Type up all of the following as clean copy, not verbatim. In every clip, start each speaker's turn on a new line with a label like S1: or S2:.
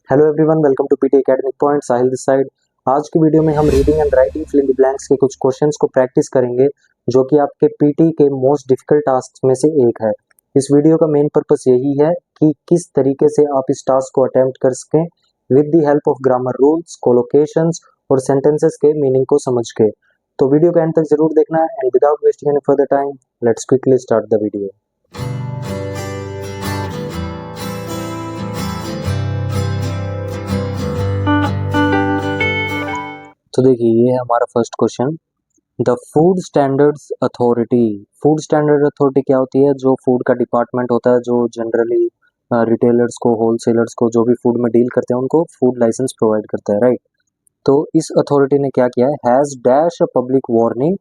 S1: Hello everyone, welcome to PT academic point. Sahil this side. आज की video में हम reading and writing fill in the blanks के कुछ क्वेश्चंस को प्रैक्टिस करेंगे, जो कि आपके पीटी के मोस्ट डिफिकल्ट टास्क में से एक है। इस वीडियो का मेन पर्पस यही है कि किस तरीके से आप इस टास्क को अटेम्प्ट कर सकें with the help of grammar rules, collocations और सेंटेंसेस के मीनिंग को समझ के। तो वीडियो का एंड तक जरूर देखना है and without wasting any further time let's quickly start the video. तो देखिए, ये है हमारा first question. The food standards authority. Food standard authority क्या होती है? जो फूड का डिपार्टमेंट होता है, जो जनरली रिटेलर्स को, होलसेलर्स को, जो भी फूड में डील करते हैं उनको फूड लाइसेंस प्रोवाइड करता है, राइट। तो इस अथॉरिटी ने क्या किया है? Has dash a public warning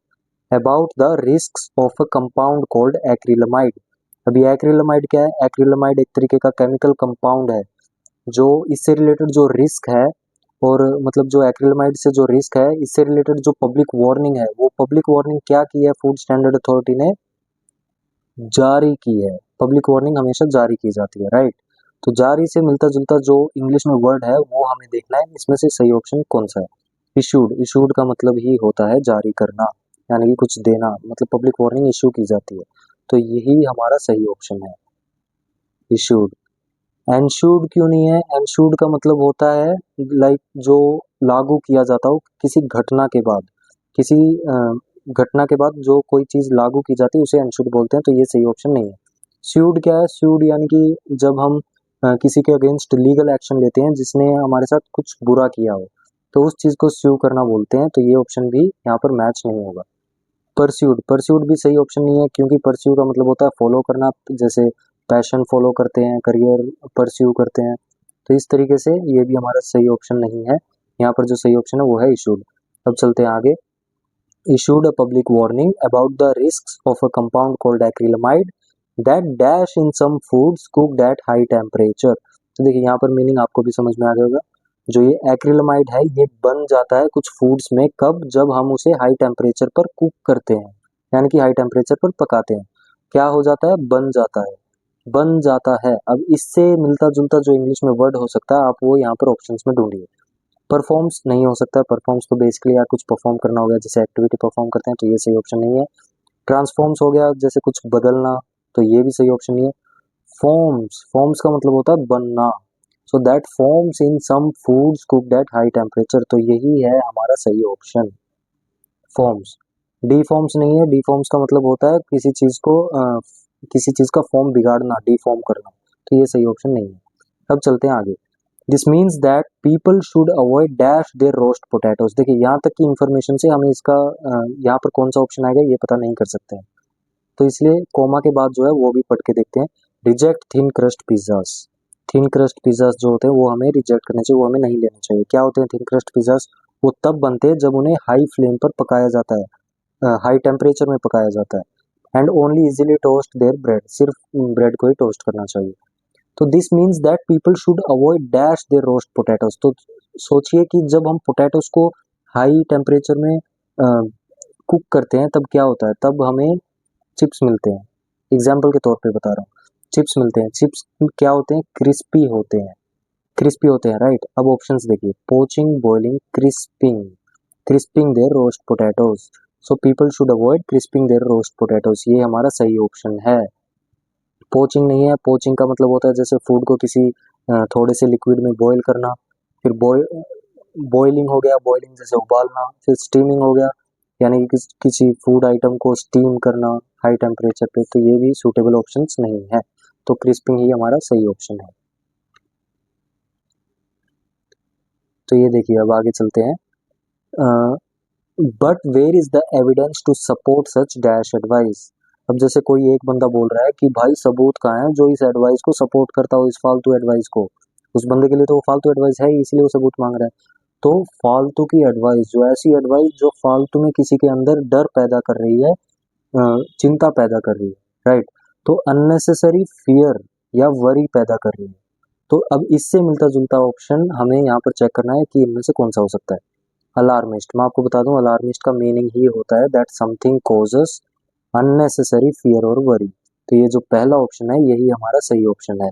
S1: about the risks of a compound called acrylamide. अभी एक्रिलामाइड क्या है? एक्रिलामाइड एक तरीके का केमिकल कंपाउंड है जो इससे रिलेटेड जो रिस्क है, और मतलब जो एक्रिलामाइड से जो रिस्क है, इससे रिलेटेड जो पब्लिक वार्निंग है, वो पब्लिक वार्निंग क्या की है? फूड स्टैंडर्ड अथॉरिटी ने जारी की है। पब्लिक वार्निंग हमेशा जारी की जाती है, राइट। तो जारी से मिलता जुलता जो इंग्लिश में वर्ड है वो हमें देखना है, इसमें से सही ऑप्शन कौन सा है। इशूड। इशूड का मतलब ही होता है जारी करना, यानी कि कुछ देना, मतलब पब्लिक वार्निंग इशू की जाती है। तो यही हमारा सही ऑप्शन है, इशूड। एंशूर्ड क्यों नहीं है? एंशूर्ड का मतलब होता है लाइक जो लागू किया जाता हो किसी घटना के बाद, किसी घटना के बाद जो कोई चीज लागू की जाती है उसे एंशूर्ड बोलते हैं। तो ये सही ऑप्शन नहीं है। स्यूड क्या है? स्यूड यानी कि जब हम किसी के अगेंस्ट लीगल एक्शन लेते हैं जिसने हमारे साथ कुछ बुरा किया हो, तो उस चीज को स्यू करना बोलते हैं। तो ये ऑप्शन भी यहाँ पर मैच नहीं होगा। परस्यूड। परस्यूड भी सही ऑप्शन नहीं है, क्योंकि परस्यू का मतलब होता है फॉलो करना, जैसे पैशन फॉलो करते हैं, करियर परस्यू करते हैं। तो इस तरीके से ये भी हमारा सही ऑप्शन नहीं है। यहाँ पर जो सही ऑप्शन है वो है इशूड। अब चलते हैं आगे। issued a public warning about the risks of a compound called acrylamide that dash in some foods cooked at high temperature। तो देखिए, यहाँ पर मीनिंग आपको भी समझ में आ गया होगा। जो ये एक्रिलामाइड है ये बन जाता है कुछ फूड्स में, कब? जब हम उसे हाई टेम्परेचर पर कुक करते हैं, यानी कि हाई टेम्परेचर पर पकाते हैं। क्या हो जाता है? बन जाता है। बन जाता है। अब इससे मिलता जुलता जो इंग्लिश में वर्ड हो सकता है, आप वो यहाँ पर ऑप्शंस में ढूंढिए। परफॉर्म्स नहीं हो सकता। परफॉर्म्स तो बेसिकली यार कुछ परफॉर्म करना हो गया, जैसे एक्टिविटी परफॉर्म करते हैं, तो ये सही ऑप्शन नहीं है। ट्रांसफॉर्म्स हो गया, जैसे कुछ बदलना, तो ये भी सही ऑप्शन नहीं है। फॉर्म्स। फॉर्म्स का मतलब होता है बनना। So that forms in some foods cooked at high temperature, तो यही है हमारा सही ऑप्शन, फॉर्म्स। डीफॉर्म्स नहीं है। डीफॉर्म्स का मतलब होता है किसी चीज को किसी चीज का फॉर्म बिगाड़ना, डीफॉर्म करना। तो ये सही ऑप्शन नहीं है। अब चलते हैं आगे। This means that people should avoid dash there roast potatoes. देखिए, यहाँ तक की इन्फॉर्मेशन से हमें इसका यहाँ पर कौन सा ऑप्शन आएगा ये पता नहीं कर सकते हैं, तो इसलिए कोमा के बाद जो है वो भी पढ़ के देखते हैं। Reject thin crust pizzas. Thin crust pizzas जो होते हैं वो हमें रिजेक्ट करने चाहिए, वो हमें नहीं लेने चाहिए। क्या होते हैं थिन क्रस्ट पिज्जास? वो तब बनते हैं जब उन्हें हाई फ्लेम पर पकाया जाता है, हाई टेम्परेचर में पकाया जाता है। And only easily toast there bread. सिर्फ ब्रेड को ही टोस्ट करना चाहिए। तो this means that people should avoid dash there roast potatoes. तो सोचिए कि जब हम पोटैटोज को हाई टेम्परेचर में कुक करते हैं तब क्या होता है? तब हमें चिप्स मिलते हैं। एग्जाम्पल के तौर पे बता रहा हूँ, चिप्स मिलते हैं। चिप्स क्या होते हैं? क्रिस्पी होते हैं। क्रिस्पी होते हैं, राइट। अब ऑप्शंस देखिए, poaching, boiling, crisping. Crisping their roast potatoes. So people should avoid crisping their roast potatoes. ये हमारा सही ऑप्शन है। पोचिंग नहीं है। पोचिंग का मतलब होता है जैसे फूड को किसी थोड़े से लिक्विड में बॉईल करना, फिर बॉइलिंग हो गया, बॉइलिंग जैसे उबालना, फिर स्टीमिंग हो गया, यानी कि किसी फूड आइटम को स्टीम करना हाई टेम्परेचर पे। तो ये भी सूटेबल ऑप्शंस नहीं है। तो क्रिस्पिंग ही हमारा सही ऑप्शन है। तो ये देखिए, अब आगे चलते हैं। But where is the evidence to support such dash advice. अब जैसे कोई एक बंदा बोल रहा है कि भाई सबूत कहाँ है जो इस एडवाइस को सपोर्ट करता हो, इस फालतू एडवाइस को। उस बंदे के लिए तो वो फालतू एडवाइस है ही, इसलिए वो सबूत मांग रहा है। तो फालतू की एडवाइस, जो ऐसी एडवाइस जो फालतू में किसी के अंदर डर पैदा कर रही है, चिंता पैदा कर रही है, राइट। तो अननेसेसरी फियर या वरी पैदा कर रही है। तो अब इससे मिलता जुलता ऑप्शन हमें यहाँ पर चेक करना है कि इनमें से कौन सा हो सकता है। अलार्मिस्ट। मैं आपको बता दूं, अलार्मिस्ट का मीनिंग ही होता है that something causes unnecessary fear और वरी। तो ये जो पहला ऑप्शन है यही हमारा सही ऑप्शन है।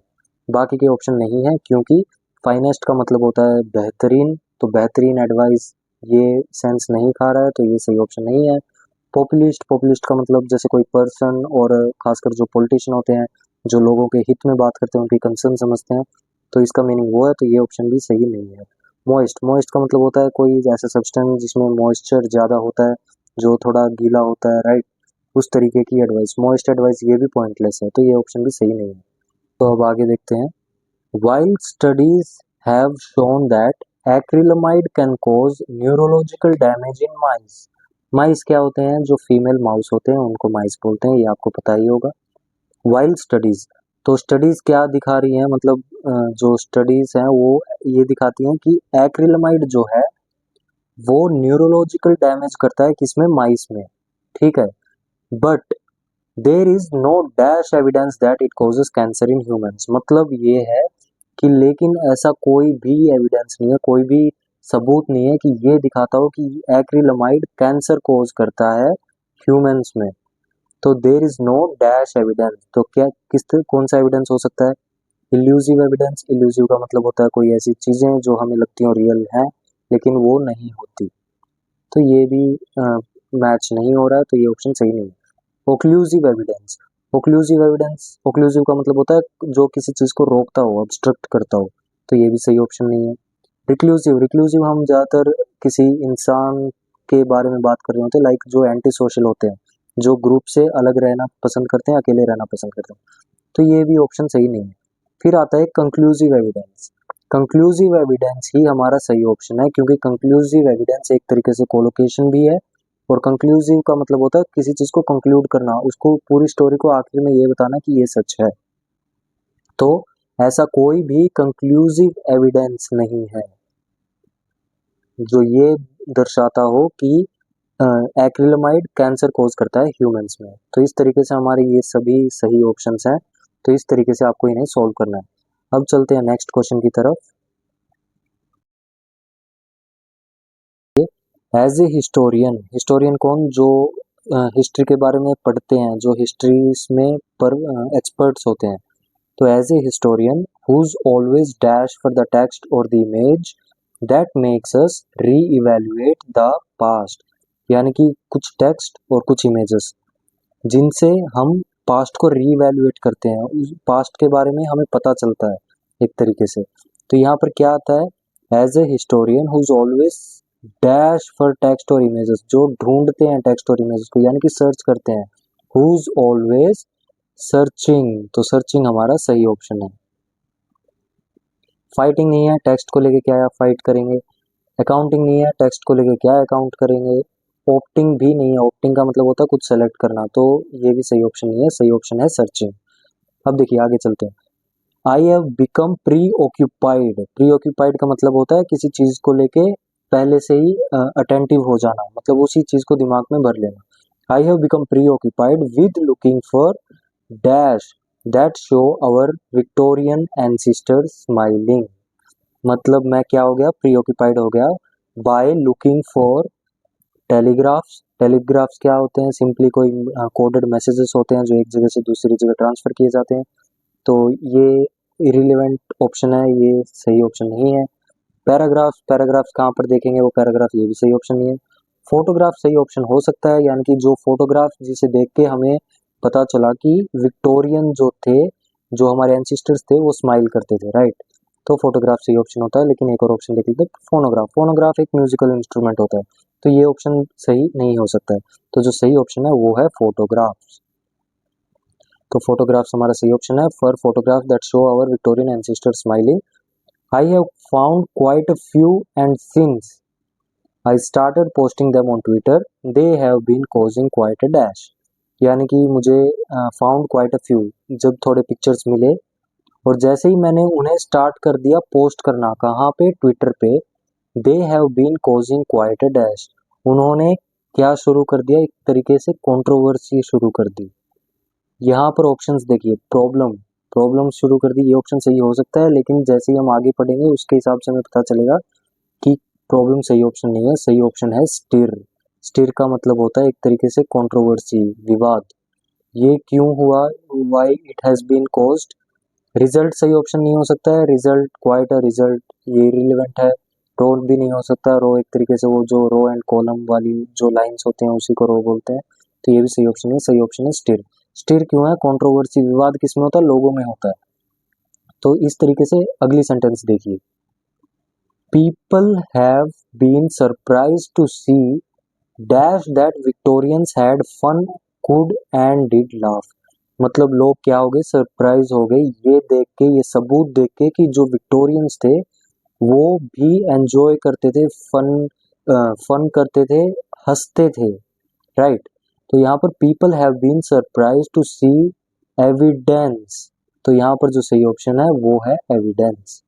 S1: बाकी के ऑप्शन नहीं है, क्योंकि फाइनेस्ट का मतलब होता है बेहतरीन, तो बेहतरीन एडवाइस ये सेंस नहीं खा रहा है, तो ये सही ऑप्शन नहीं है। पॉपुलिस्ट, पॉपुलिस्ट का मतलब जैसे कोई पर्सन और खासकर जो पॉलिटिशियन होते हैं जो लोगों के हित में बात करते हैं, उनकी कंसर्न समझते हैं, तो इसका मीनिंग वो है, तो ये ऑप्शन भी सही नहीं है। मॉइस्ट, मॉइस्ट का मतलब होता है कोई ऐसा सब्सटेंस जिसमें मॉइस्चर ज़्यादा होता है, जो थोड़ा गीला होता है, राइट, उस तरीके की एडवाइस, मॉइस्ट एडवाइस, ये भी पॉइंटलेस है, तो ये ऑप्शन भी सही नहीं है। तो अब आगे देखते हैं। While studies have shown that acrylamide can cause neurological damage in mice. माइस क्या होते हैं? जो फीमेल माउस होते हैं उनको माइस बोलते हैं, ये आपको पता ही होगा। वाइल स्टडीज, तो स्टडीज क्या दिखा रही हैं, मतलब जो स्टडीज हैं वो ये दिखाती हैं कि एक्रिलामाइड जो है वो न्यूरोलॉजिकल डैमेज करता है, किसमें? माइस में, ठीक है। But there is no dash evidence that it causes cancer in humans, मतलब ये है कि लेकिन ऐसा कोई भी एविडेंस नहीं है, कोई भी सबूत नहीं है कि ये दिखाता हो कि एक्रिलामाइड कैंसर कोज करता है ह्यूमंस में। तो there is no dash evidence, तो क्या कौन सा एविडेंस हो सकता है? इल्यूसिव एविडेंस, इल्यूसिव का मतलब होता है कोई ऐसी चीजें जो हमें लगती हैं रियल हैं लेकिन वो नहीं होती, तो ये भी मैच नहीं हो रहा है, तो ये ऑप्शन सही नहीं है। Occlusive evidence, occlusive evidence, occlusive का मतलब होता है जो किसी चीज को रोकता हो, ऑब्स्ट्रक्ट करता हो, तो ये भी सही ऑप्शन नहीं है। रिक्लूसिव, रिक्लूसिव हम ज्यादातर किसी इंसान के बारे में बात कर रहे होते हैं, लाइक जो एंटी सोशल होते हैं, जो ग्रुप से अलग रहना पसंद करते हैं, अकेले रहना पसंद करते हैं, तो ये भी ऑप्शन सही नहीं है। फिर आता है कंक्लूसिव एविडेंस, कंक्लूसिव एविडेंस ही हमारा सही ऑप्शन है, क्योंकि कंक्लूसिव एविडेंस एक तरीके से कोलोकेशन भी है, और कंक्लूसिव का मतलब होता है किसी चीज को कंक्लूड करना, उसको पूरी स्टोरी को आखिर में ये बताना कि ये सच है। तो ऐसा कोई भी कंक्लूसिव एविडेंस नहीं है जो ये दर्शाता हो कि एक्रिलामाइड कैंसर कोज करता है ह्यूमंस में। तो इस तरीके से हमारे ये सभी सही ऑप्शंस हैं, तो इस तरीके से आपको इन्हें सॉल्व करना है। अब चलते हैं नेक्स्ट क्वेश्चन की तरफ। एज ए हिस्टोरियन, हिस्टोरियन कौन? जो हिस्ट्री के बारे में पढ़ते हैं, जो हिस्ट्रीज में पर एक्सपर्ट्स होते हैं, तो as a historian whose always dash for the text और the image that makes us reevaluate the past, यानी कि कुछ टेक्स्ट और कुछ इमेजेस जिनसे हम पास्ट को री इवेल्युएट करते हैं, उस पास्ट के बारे में हमें पता चलता है एक तरीके से। तो यहाँ पर क्या आता है? As a historian whose always dash for text और इमेजेस, जो ढूंढते हैं टेक्स्ट और इमेजेस को, यानी कि सर्च करते हैं, हुज ऑलवेज सर्चिंग, तो सर्चिंग हमारा सही ऑप्शन है। फाइटिंग नहीं है, टेक्स्ट को लेके क्या फाइट करेंगे। अकाउंटिंग नहीं है, टेक्स्ट को लेके क्या अकाउंट करेंगे। ऑप्टिंग भी नहीं है, ऑप्टिंग का मतलब होता है कुछ सेलेक्ट करना, तो ये भी सही ऑप्शन नहीं है, सही ऑप्शन है सर्चिंग। अब देखिए आगे चलते हैं। आई have become pre occupied, pre occupied का मतलब होता है किसी चीज को लेके पहले से ही अटेंटिव हो जाना, मतलब उसी चीज को दिमाग में भर लेना। I have become preoccupied with looking for dash that show our Victorian ancestors smiling, मतलब मैं क्या हो गया? प्री ऑक्यूपाइड हो गया by looking for telegraphs. Telegraphs क्या होते हैं? सिंपली कोई कोडेड मैसेजेस होते हैं जो एक जगह से दूसरी जगह ट्रांसफर किए जाते हैं, तो ये इरिलेवेंट ऑप्शन है, ये सही ऑप्शन नहीं है। पैराग्राफ्स, पैराग्राफ्स कहाँ पर देखेंगे वो पैराग्राफ, ये भी सही ऑप्शन नहीं है। फोटोग्राफ सही ऑप्शन हो सकता है, यानी कि जो फोटोग्राफ जिसे देख के हमें पता चला कि विक्टोरियन जो थे, जो हमारे एंसिस्टर्स थे, वो स्माइल करते थे, राइट, तो फोटोग्राफ सही ऑप्शन होता है। लेकिन एक और ऑप्शन देख लेते हैं, फोनोग्राफ, फोनोग्राफ एक म्यूजिकल इंस्ट्रूमेंट होता है, तो ये ऑप्शन सही नहीं हो सकता है, तो जो सही ऑप्शन है वो है फोटोग्राफ्स। तो फोटोग्राफ्स हमारा सही ऑप्शन है, for photograph that show our Victorian ancestors smiling I have found quite a few and since I started posting them on Twitter they have been causing quite a dash, यानी कि मुझे found quite a few, जब थोड़े pictures मिले और जैसे ही मैंने उन्हें स्टार्ट कर दिया पोस्ट करना, कहाँ पे? ट्विटर पे, they have been causing quite a dash, उन्होंने क्या शुरू कर दिया? एक तरीके से कंट्रोवर्सी शुरू कर दी। यहाँ पर ऑप्शंस देखिए, प्रॉब्लम, प्रॉब्लम शुरू कर दी, ये ऑप्शन सही हो सकता है, लेकिन जैसे ही हम आगे पढ़ेंगे उसके हिसाब से हमें पता चलेगा कि प्रॉब्लम सही ऑप्शन नहीं है, सही ऑप्शन है स्टिर। स्टिर का मतलब होता है एक तरीके से कंट्रोवर्सी, विवाद। ये क्यों हुआ? Why it has been caused, result सही ऑप्शन नहीं हो सकता है, रिजल्ट क्वाइट अ रिजल्ट ये रिलेवेंट है। रो भी नहीं हो सकता, रो एक तरीके से वो जो रो एंड कॉलम वाली जो लाइंस होते हैं उसी को रो बोलते हैं, तो ये भी सही ऑप्शन है। सही ऑप्शन है स्टिर। स्टिर क्यों है? कंट्रोवर्सी, विवाद किसमें होता है? लोगों में होता है। तो इस तरीके से अगली सेंटेंस देखिए, people have been surprise to see dash that Victorians had fun could and did laugh. मतलब लोग क्या हो गए? सरप्राइज हो गए ये देख के, ये सबूत देख के कि जो विक्टोरियंस थे वो भी एंजॉय करते थे, फन करते थे, हंसते थे, राइट। तो यहाँ पर people have been surprise to see evidence, तो यहाँ पर जो सही ऑप्शन है वो है एविडेंस।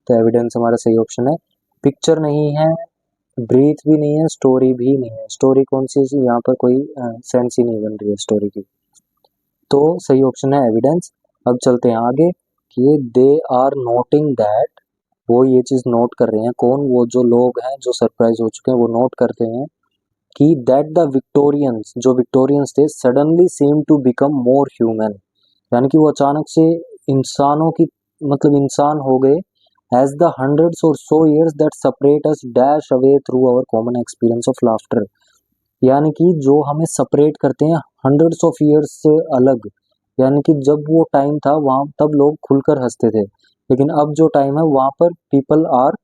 S1: तो एविडेंस हमारा सही ऑप्शन है। पिक्चर नहीं है, ब्रीथ भी नहीं है, स्टोरी भी नहीं है। स्टोरी कौन सी है? यहाँ पर कोई सेंस ही नहीं बन रही है स्टोरी की, तो सही ऑप्शन है एविडेंस। अब चलते हैं आगे कि दे आर नोटिंग दैट, वो ये चीज नोट कर रहे हैं, कौन? वो जो लोग हैं जो सरप्राइज हो चुके हैं वो नोट करते हैं कि दैट द विक्टोरियंस, जो विक्टोरियंस थे, suddenly seem to become more human, यानी कि वो अचानक से इंसानों की, मतलब इंसान हो गए, एज द हंड्रेड्स और so years that separate us dash away through our common experience of laughter, यानी कि जो हमें सेपरेट करते हैं हंड्रेड्स ऑफ ईयर्स से अलग, यानी कि जब वो टाइम था वहां तब लोग खुलकर हंसते थे, लेकिन अब जो टाइम है वहां पर people are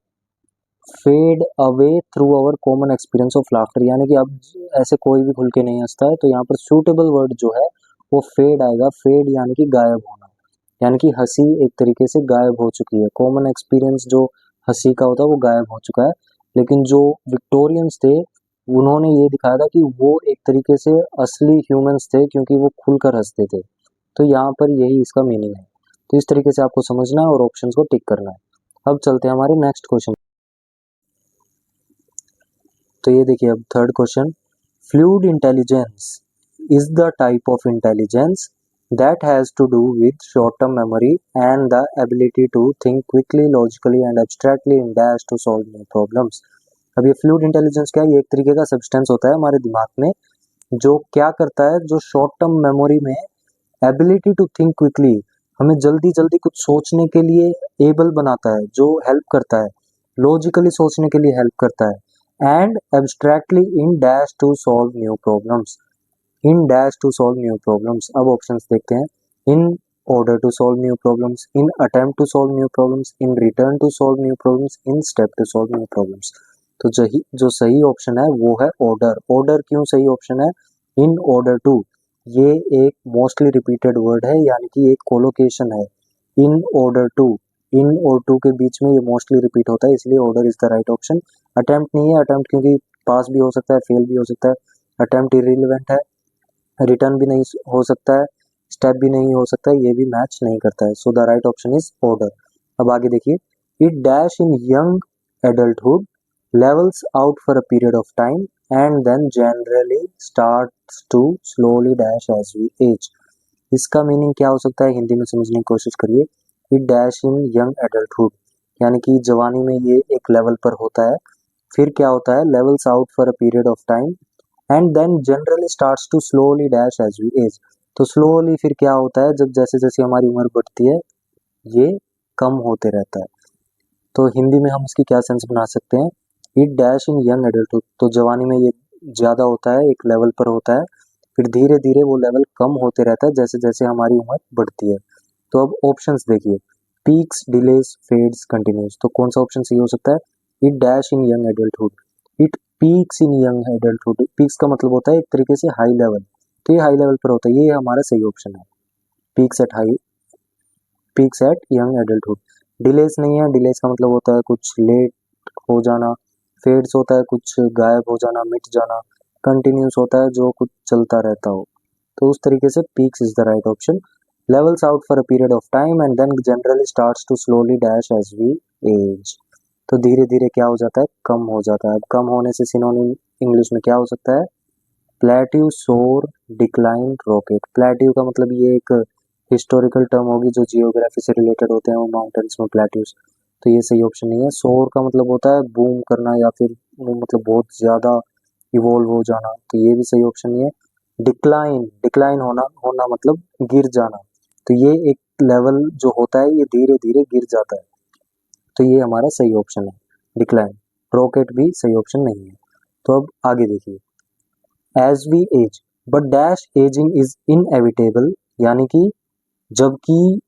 S1: fade away through our common experience of laughter, यानी कि अब ऐसे कोई भी खुल के नहीं हंसता है। तो यहाँ पर सूटेबल वर्ड जो है वो फेड आएगा। फेड यानी कि गायब होना, यानी कि हंसी एक तरीके से गायब हो चुकी है। कॉमन एक्सपीरियंस जो हंसी का होता है वो गायब हो चुका है, लेकिन जो विक्टोरियंस थे उन्होंने ये दिखाया था कि वो एक तरीके से असली ह्यूमंस थे क्योंकि वो खुलकर हंसते थे। तो यहाँ पर यही इसका मीनिंग है। तो इस तरीके से आपको समझना है और ऑप्शंस को टिक करना है। अब चलते हैं हमारे नेक्स्ट क्वेश्चन। तो ये देखिए अब third question, fluid intelligence is the type of intelligence that has to do with short-term memory and the ability to think quickly, logically and abstractly in dash to solve new problems। अब ये fluid intelligence क्या है? ये एक तरीके का substance होता है हमारे दिमाग में जो क्या करता है, जो शॉर्ट टर्म मेमोरी में एबिलिटी टू थिंक क्विकली, हमें जल्दी जल्दी कुछ सोचने के लिए एबल बनाता है, जो हेल्प करता है, लॉजिकली सोचने के लिए हेल्प करता है, and abstractly in dash to solve new problems, in dash to solve new problems. अब ऑप्शंस देखते हैं, इन order to solve new problems, in attempt to solve new problems, in return to solve new problems, in step to solve new problems। तो जो सही option है वो है order. Order क्यों सही ऑप्शन है? इन ऑर्डर टू, ये एक मोस्टली रिपीटेड वर्ड है, यानी कि एक कोलोकेशन है। इन ऑर्डर टू, इन और टू के बीच में ये मोस्टली रिपीट होता है, इसलिए order is the right option. Attempt नहीं है, अटेम्प्ट क्योंकि पास भी हो सकता है, फेल भी हो सकता है, अटेम्प्ट इररिलेवेंट है। रिटर्न भी नहीं हो सकता है, स्टेप भी नहीं हो सकता है, ये भी मैच नहीं करता है। So the right option is order. अब आगे देखिए, it dash in young adulthood levels out for a period of time and then generally starts to slowly dash as we age। इसका मीनिंग क्या हो सकता है? हिंदी में समझने की कोशिश करिए। It dash in young adulthood, यानी कि जवानी में ये एक लेवल पर होता है, फिर क्या होता है? Levels out for a period of time and then generally starts to slowly dash as we age. तो स्लोली फिर क्या होता है? जब जैसे जैसे हमारी उम्र बढ़ती है ये कम होते रहता है। तो हिंदी में हम इसकी क्या सेंस बना सकते हैं? It dash in young adulthood, तो जवानी में ये ज़्यादा होता है, एक लेवल पर होता है, फिर धीरे धीरे वो लेवल कम होते रहता है जैसे जैसे हमारी उम्र बढ़ती है। तो अब ऑप्शंस देखिए, पीक्स, डिलेस, फेड्स, कंटिन्यूज। तो कौन सा ऑप्शन सही हो सकता है? It dash in young adulthood, it peaks in young adulthood. Peaks का मतलब होता है एक तरीके से हाई लेवल, तो ये हाई लेवल पर होता है, ये हमारा सही ऑप्शन है। Peaks at high, peaks eight young adulthood. Delays नहीं है, डिलेस का मतलब होता है कुछ लेट हो जाना। फेड्स होता है कुछ गायब हो जाना, मिट जाना। कंटिन्यूस होता है जो कुछ चलता रहता हो। तो उस तरीके से peaks is the right option. Levels out for a period of time and then generally starts to slowly dash as we age. तो धीरे धीरे क्या हो जाता है? कम हो जाता है। अब कम होने से सिनोनिम इंग्लिश में क्या हो सकता है? प्लेट्यू, सोर, डिक्लाइन, रॉकेट। प्लेट्यू का मतलब ये एक हिस्टोरिकल टर्म होगी जो जियोग्राफी से रिलेटेड होते हैं, वो माउंटेन्स में प्लेट्यूज, तो ये सही ऑप्शन नहीं है। सोर का मतलब होता है बूम करना या फिर वो मतलब बहुत ज्यादा इवोल्व हो जाना, तो ये भी सही ऑप्शन नहीं है। डिक्लाइन, डिक्लाइन होना, होना मतलब गिर जाना, तो ये एक लेवल जो होता है ये धीरे धीरे गिर जाता है, तो ये हमारा सही ऑप्शन है डिक्लाइन। रॉकेट भी सही ऑप्शन नहीं है। तो अब आगे देखिए, as we age but dash aging is inevitable, यानी कि जबकि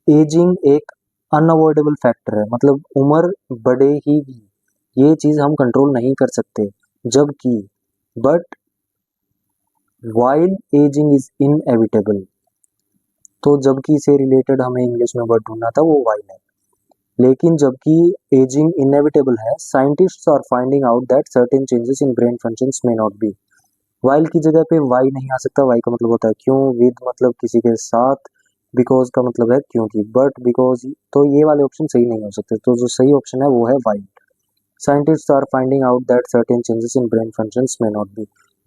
S1: एजिंग एक अनअवॉइडेबल फैक्टर है, मतलब उम्र बढ़े ही ये चीज हम कंट्रोल नहीं कर सकते, जबकि but while ageing is inevitable, तो जबकि से रिलेटेड हमें इंग्लिश में वर्ड ढूंढना था, वो वाइल है। लेकिन जबकि एजिंग इनएविटेबल है, scientists are finding out that certain changes in brain functions may not be. While की जगह पे वाई नहीं आ सकता, वाई का मतलब होता है क्यों, विद मतलब किसी के साथ, बिकॉज का मतलब है क्योंकि, बट बिकॉज, तो ये वाले ऑप्शन सही नहीं हो सकते, तो जो सही ऑप्शन है वो है while. Scientists are finding out that certain changes in brain functions may not be,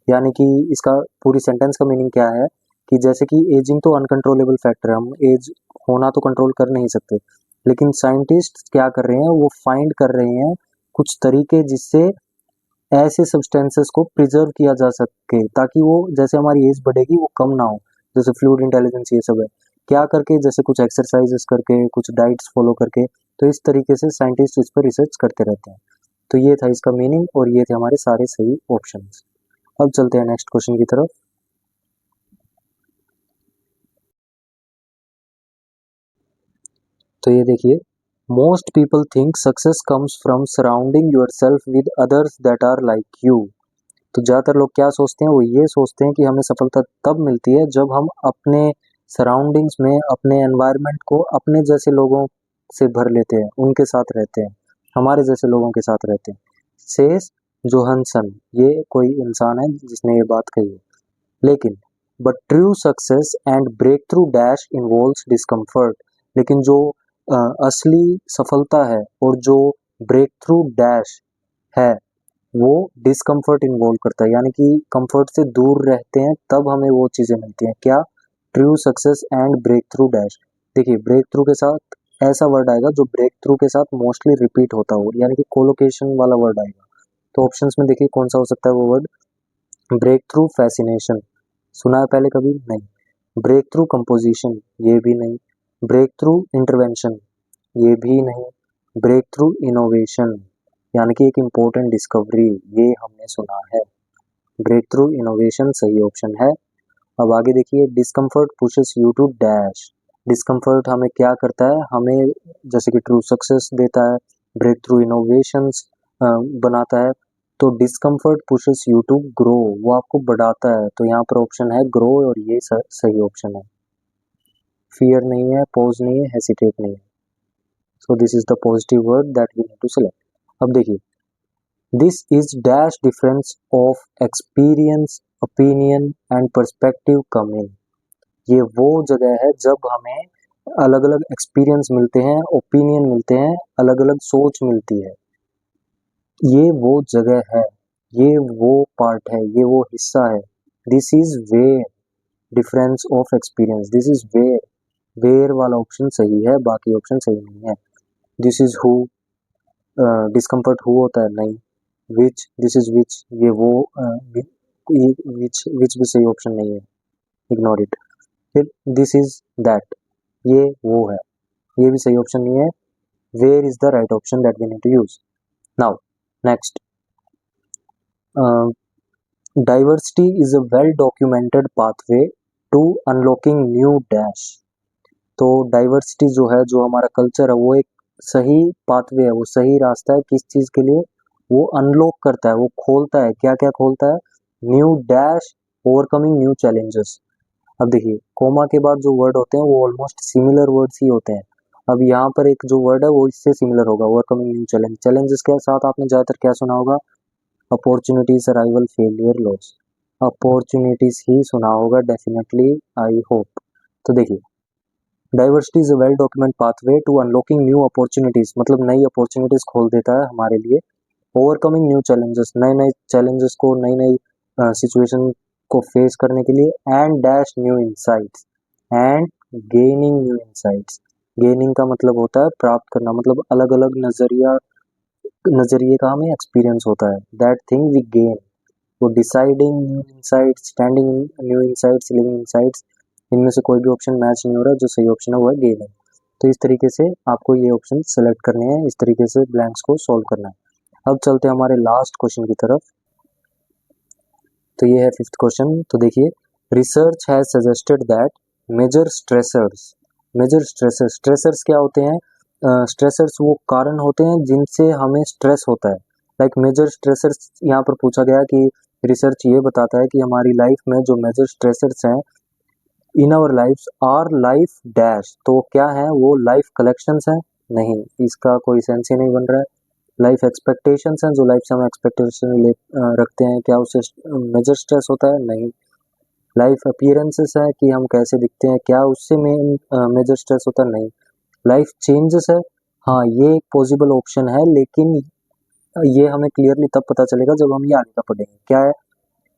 S1: यानी कि इसका पूरी सेंटेंस का मीनिंग क्या है कि जैसे कि एजिंग तो अनकंट्रोलेबल फैक्टर है, हम एज होना तो कंट्रोल कर नहीं सकते, लेकिन साइंटिस्ट क्या कर रहे हैं, वो फाइंड कर रहे हैं कुछ तरीके जिससे ऐसे सब्सटेंसेस को प्रिजर्व किया जा सके, ताकि वो जैसे हमारी एज बढ़ेगी वो कम ना हो, जैसे फ्लूइड इंटेलिजेंस ये सब है, क्या करके, जैसे कुछ एक्सरसाइजेस करके, कुछ डाइट्स फॉलो करके, तो इस तरीके से साइंटिस्ट इस पर रिसर्च करते रहते हैं। तो ये था इसका मीनिंग और ये थे हमारे सारे सही ऑप्शंस। अब चलते हैं नेक्स्ट क्वेश्चन की तरफ। तो ये देखिए, most people think success comes from surrounding yourself with others that are like you. तो ज़्यादातर लोग क्या सोचते हैं, वो ये सोचते हैं कि हमें सफलता तब मिलती है जब हम अपने सराउंडिंग्स में अपने एनवायरनमेंट को अपने जैसे लोगों से भर लेते हैं, उनके साथ रहते हैं, हमारे जैसे लोगों के साथ रहते हैं। सेस जोहनसन, ये कोई इंसान है जिसने ये बात कही है। लेकिन but true success and breakthrough dash involves discomfort, लेकिन जो असली सफलता है और जो ब्रेक थ्रू डैश है वो डिस्कम्फर्ट इन्वॉल्व करता है, यानी कि कंफर्ट से दूर रहते हैं तब हमें वो चीज़ें मिलती हैं। क्या, true success and breakthrough dash. देखिए ब्रेक थ्रू के साथ ऐसा वर्ड आएगा जो ब्रेक थ्रू के साथ मोस्टली रिपीट होता हो, यानी कि कोलोकेशन वाला वर्ड आएगा। तो ऑप्शंस में देखिए कौन सा हो सकता है वो वर्ड। ब्रेक थ्रू फैसिनेशन, सुना है पहले कभी नहीं। ब्रेक थ्रू कंपोजिशन, ये भी नहीं। ब्रेक थ्रू इंटरवेंशन, ये भी नहीं। ब्रेक थ्रू इनोवेशन, यानी कि एक इम्पोर्टेंट डिस्कवरी, ये हमने सुना है। ब्रेक थ्रू इनोवेशन सही ऑप्शन है। अब आगे देखिए, discomfort pushes you to dash. Discomfort हमें क्या करता है, हमें जैसे कि ट्रू सक्सेस देता है, ब्रेक थ्रू इनोवेशंस बनाता है, तो discomfort pushes you to grow, वो आपको बढ़ाता है, तो यहाँ पर ऑप्शन है ग्रो और ये सही ऑप्शन है। फियर नहीं है, पॉज नहीं है, हेसिटेट नहीं है, so this is the positive word that we need to select. अब देखिए, this is dash difference of experience, opinion and perspective come in. ये वो जगह है जब हमें अलग अलग एक्सपीरियंस मिलते हैं, ओपिनियन मिलते हैं, अलग अलग सोच मिलती है। ये वो जगह है, ये वो पार्ट है, ये वो हिस्सा है। This is where difference of experience, this is where, where वाला ऑप्शन सही है, बाकी ऑप्शन सही नहीं है। This is who, discomfort who होता है नहीं। विच, दिस इज विच, ये वो, विच भी सही ऑप्शन नहीं है, इग्नोर इट। फिर दिस इज दैट, ये वो है, ये भी सही ऑप्शन नहीं है। Where is the right option that we need to use. Now next, diversity is a well documented pathway to unlocking new dash. तो डाइवर्सिटी जो है, जो हमारा कल्चर है, वो एक सही पाथवे है, वो सही रास्ता है किस चीज के लिए, वो अनलॉक करता है, वो खोलता है, क्या क्या खोलता है, new dash, overcoming new challenges. अब देखिए, कोमा के बाद जो वर्ड होते हैं वो ऑलमोस्ट सिमिलर वर्ड्स ही होते हैं। अब यहाँ पर एक जो वर्ड है वो इससे सिमिलर होगा, ओवरकमिंग न्यू चैलेंज। चैलेंजेस के साथ आपने ज़्यादातर क्या सुना होगा, opportunities, arrival, failure, loss. Opportunities ही सुना होगा डेफिनेटली, आई होप। तो देखिए, diversity is a well document pathway to unlocking new opportunities, मतलब नई अपॉर्चुनिटीज खोल देता है हमारे लिए। ओवरकमिंग न्यू चैलेंजेस, नए नए चैलेंजेस को, नई नई सिचुएशन को फेस करने के लिए। And dash new insights, and gaining new insights. Gaining का मतलब होता है प्राप्त करना, मतलब अलग अलग नजरिए का हमें एक्सपीरियंस होता है, दैट थिंग वी गेन। वो deciding new insights, standing new insights, living insights, इनमें से कोई भी ऑप्शन मैच नहीं हो रहा, जो सही ऑप्शन है वो है गेमिंग। तो इस तरीके से आपको ये ऑप्शन सेलेक्ट करने हैं, इस तरीके से ब्लैंक्स को सॉल्व करना है। अब चलते हैं हमारे लास्ट क्वेश्चन की तरफ। तो ये है 5th क्वेश्चन। तो देखिए, research has suggested that major stressors क्या होते हैं? स्ट्रेसर्स वो कारण होते हैं जिनसे हमें स्ट्रेस होता है। लाइक मेजर स्ट्रेसर्स यहाँ पर पूछा गया कि रिसर्च ये बताता है कि हमारी लाइफ में जो मेजर स्ट्रेसर्स हैं in our life are life dash, तो क्या है वो? लाइफ कलेक्शंस हैं? नहीं, इसका कोई सेंस ही नहीं बन रहा है। लाइफ एक्सपेक्टेशंस हैं, जो लाइफ से हम एक्सपेक्टेशन रखते हैं, क्या उससे मेजर स्ट्रेस होता है? नहीं। लाइफ अपीयरेंसेस है कि हम कैसे दिखते हैं, क्या उससे मेजर स्ट्रेस होता है? नहीं। लाइफ चेंजेस है, हाँ ये एक पॉसिबल ऑप्शन है, लेकिन ये हमें क्लियरली तब पता चलेगा जब हम ये आगे का पढ़ेंगे। क्या है?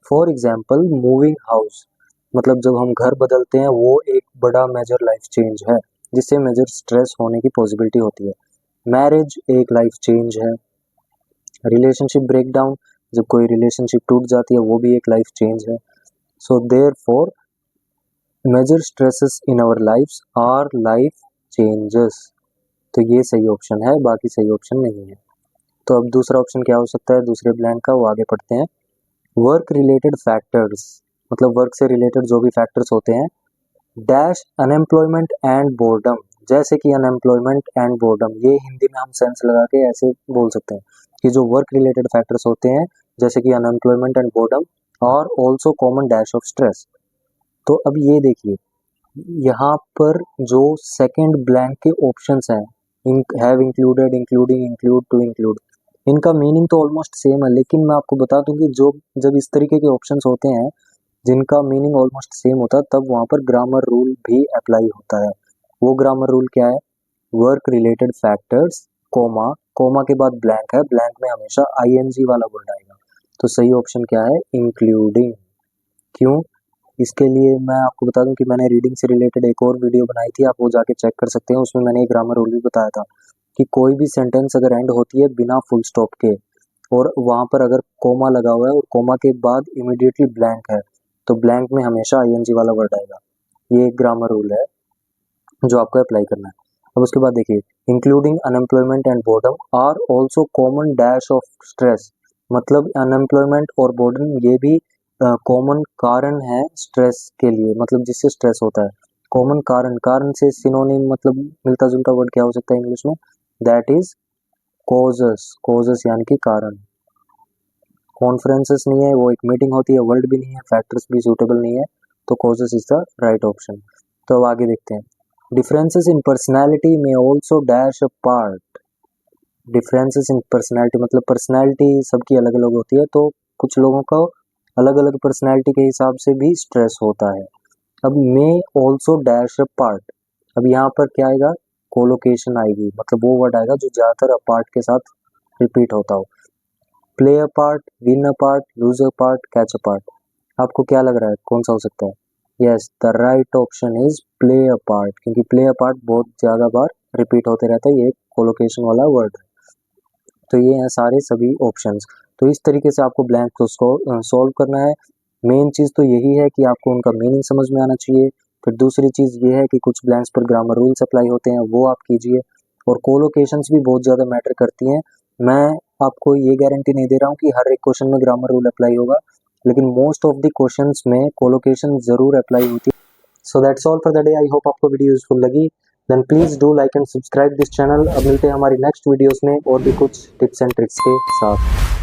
S1: फॉर एग्जाम्पल मूविंग हाउस, मतलब जब हम घर बदलते हैं वो एक बड़ा मेजर लाइफ चेंज है जिससे मेजर स्ट्रेस होने की पॉसिबिलिटी होती है। मैरिज एक लाइफ चेंज है। रिलेशनशिप ब्रेकडाउन, जब कोई रिलेशनशिप टूट जाती है वो भी एक लाइफ चेंज है। So therefore major stresses in our lifes are life changes. तो ये सही ऑप्शन है, बाकी सही ऑप्शन नहीं है। तो अब दूसरा ऑप्शन क्या हो सकता है दूसरे ब्लैंक का, वो आगे पढ़ते हैं। वर्क रिलेटेड फैक्टर्स, मतलब वर्क से रिलेटेड जो भी फैक्टर्स होते हैं, डैश अनएम्प्लॉयमेंट एंड बोर्डम, जैसे कि अनएम्प्लॉयमेंट एंड बोर्डम, ये हिंदी में हम सेंस लगा के ऐसे बोल सकते हैं कि जो वर्क रिलेटेड फैक्टर्स होते हैं जैसे कि अनएम्प्लॉयमेंट एंड बोर्डम और also common dash of stress. तो अब ये देखिए, यहाँ पर जो सेकंड ब्लैंक के ऑप्शंस हैं, have included, including, include, to include, इनका मीनिंग तो ऑलमोस्ट सेम है, लेकिन मैं आपको बता दूं कि जो जब इस तरीके के ऑप्शंस होते हैं जिनका मीनिंग ऑलमोस्ट सेम होता है, तब वहाँ पर ग्रामर रूल भी अप्लाई होता है। वो ग्रामर रूल क्या है? Work related factors, comma, comma के बाद ब्लैंक है, ब्लैंक में हमेशा आईएनजी वाला वर्ड आएगा। तो सही ऑप्शन क्या है? इंक्लूडिंग। क्यों? इसके लिए मैं आपको बता दूं कि मैंने रीडिंग से रिलेटेड एक और वीडियो बनाई थी, आप वो जाके चेक कर सकते हैं। उसमें मैंने एक ग्रामर रूल भी बताया था कि कोई भी सेंटेंस अगर एंड होती है बिना फुल स्टॉप के और वहां पर अगर कोमा लगा हुआ है और कोमा के बाद इमीडिएटली ब्लैंक है, तो ब्लैंक में हमेशा आईएनजी वाला वर्ड आएगा। ये एक ग्रामर रूल है जो आपको अप्लाई करना है। अब उसके बाद देखिए, including unemployment and boredom are also common dash of stress, मतलब अनएम्प्लॉयमेंट और बोर्डम ये भी कॉमन कारण है स्ट्रेस के लिए, मतलब जिससे स्ट्रेस होता है। कॉमन कारण, कारण से सिनोनिम मतलब मिलता जुलता वर्ड क्या हो सकता है इंग्लिश में? दैट इज कॉजेस, कॉजेस यानी कि कारण। कॉन्फ्रेंसेस नहीं है, वो एक मीटिंग होती है, वर्ड भी नहीं है, फैक्टर्स भी सूटेबल नहीं है, तो causes is the right option. तो अब आगे देखते हैं। डिफरेंसेस इन पर्सनैलिटी में also dash a part. Differences in personality मतलब पर्सनैलिटी सबकी अलग अलग होती है, तो कुछ लोगों को अलग अलग पर्सनैलिटी के हिसाब से भी स्ट्रेस होता है। अब may also dash a part, अब यहाँ पर क्या आएगा? कोलोकेशन आएगी, मतलब वो वर्ड आएगा जो ज़्यादातर अ पार्ट के साथ रिपीट होता हो। Play a part, win a part, lose a part, catch a part. आपको क्या लग रहा है कौन सा हो सकता है? Yes, the right option is play a part, क्योंकि प्ले अ पार्ट बहुत ज़्यादा बार रिपीट होते रहता है, ये कोलोकेशन वाला वर्ड है। तो ये हैं सारे सभी ऑप्शंस। तो इस तरीके से आपको ब्लैंक को सॉल्व करना है। मेन चीज़ तो यही है कि आपको उनका मीनिंग समझ में आना चाहिए। फिर दूसरी चीज़ ये है कि कुछ ब्लैंक्स पर ग्रामर रूल्स अप्लाई होते हैं, वो आप कीजिए। और कोलोकेशंस भी बहुत ज़्यादा मैटर करती हैं। मैं आपको ये गारंटी नहीं दे रहा हूँ कि हर एक क्वेश्चन में ग्रामर रूल अप्लाई होगा, लेकिन मोस्ट ऑफ द क्वेश्चंस में कोलोकेशन ज़रूर अप्लाई होती है। So that's all for the day. I hope आपको वीडियो यूजफुल लगी। Then please do like and subscribe this channel. अब मिलते हैं हमारी नेक्स्ट वीडियोस में और भी कुछ टिप्स एंड ट्रिक्स के साथ।